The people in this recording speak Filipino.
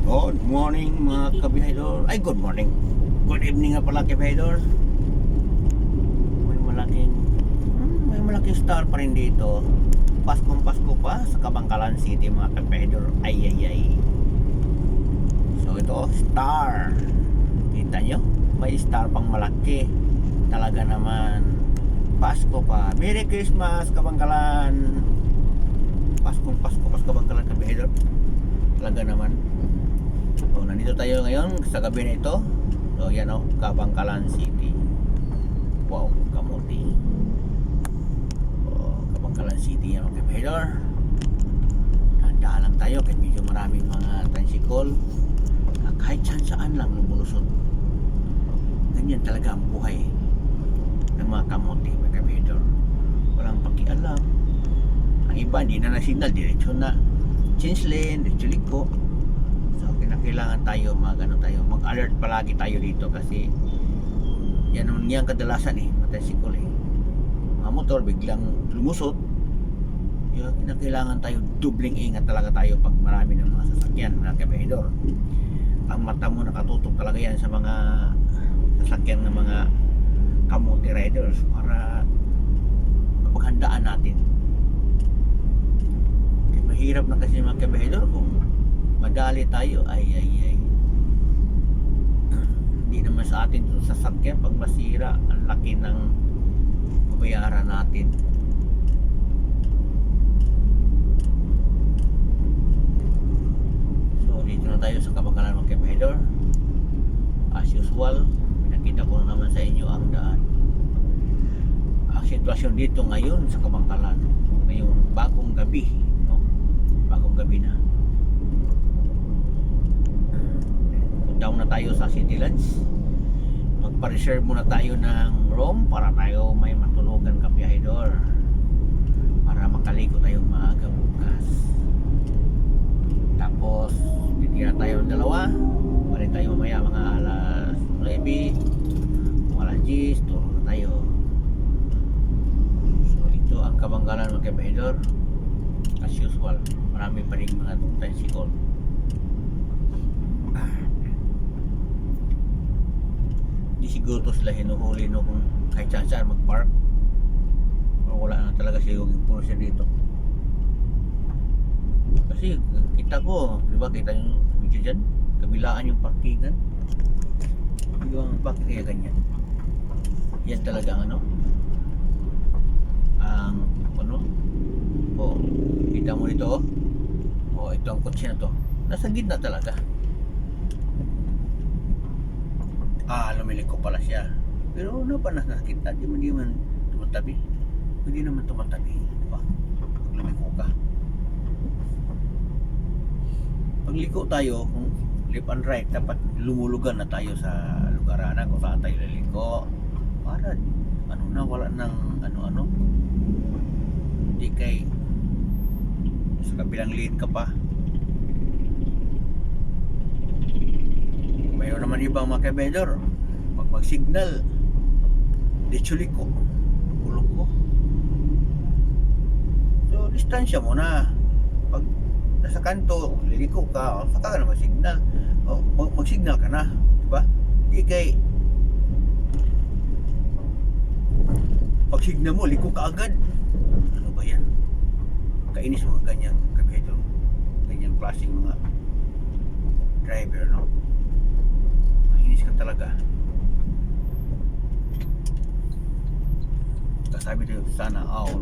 Good morning mga kabihador. Ay, good morning. Good evening nga pala kabihador. May malaking may malaking star pa rin dito. Paskong Pasko pa sa Kabangkalan City mga kabihador. Ay ay ay. So ito, star. Kita nyo? May star pang malaki. Talaga naman. Pasko pa. Merry Christmas Kabangkalan. Paskong Pasko pa sa Kabangkalan kabihador. Talaga naman. So, nandito tayo ngayon sa gabi na ito. So, yan o, Kabangkalan City. Wow, kamuti. Oh, Kabangkalan City yan, mga kabihador. Tandaan lang tayo kahit medyo maraming mga tricycle. Kahit saan lang lumulusot. Ganyan talaga ang buhay ng mga kamuti, mga kabihador. Walang pakialam. Ang iba, hindi na signal, diretso na. Change lane, diretso liko. Kailangan tayo mag-alert palagi tayo dito kasi yan kadalasan matasikol mga motor biglang lumusot. Kailangan tayo dubling ingat talaga tayo pag marami ng mga sasakyan mga kabihador. Ang mata mo nakatutok talaga yan sa mga sasakyan ng mga kamuti riders para mapaghandaan natin. Mahirap na kasi mga kabihador kung madali tayo ay hindi naman sa atin ito sasakyan pag masira ang laki ng babayaran natin. So dito na tayo sa Kabangkalan mga kabihador. As usual, pinakita ko na naman sa inyo ang daan, ang sitwasyon dito ngayon sa Kabangkalan ngayong bagong gabi, no? Bagong gabi na. Down na tayo sa City Lunch. Magpa-reserve muna tayo ng room para tayo may matulugan kabihador, para makaligo tayo maaga bukas. Tapos titira tayo ng dalawa. Balik tayo mamaya mga alas 9 alas 10, tulog na tayo. So ito ang Kabangkalan mga kabihador. As usual, marami pa rin mga tricycle. Siguro to sila hinuhuli no kung kahit saan mag-park. Pero wala na talaga siguro yung puno siya dito. Kasi kita ko, di ba kita yung video dyan, kabilaan yung parkingan. Yung parking ganyan. Yan talaga ang kita mo dito ito ang kotse na to. Nasa gitna talaga. Lumiliko pala siya. Pero ano pa nakakita? Hindi man tumatabi. Hindi naman tumatabi. Diba? Pag lumiko ka. Pag liko tayo, kung left and right, dapat lumulugan na tayo sa lugaranan kung saan tayo liliko. Para, wala ng Hindi kay sa kabilang lane ka pa. Mayroon naman ibang mga kabihador. Mag-signal dichuli ko kulong ko. So distansya mo na. Pag nasa kanto liliko ka, saka ka na mag-signal. Mag-signal ka na, diba? Di kay pag signal mo liko ka agad. Ano ba yan? Kainis mga ganyang kabihador, ganyang klaseng mga driver, no? Mainis ka talaga. Sabi tayo sana owl.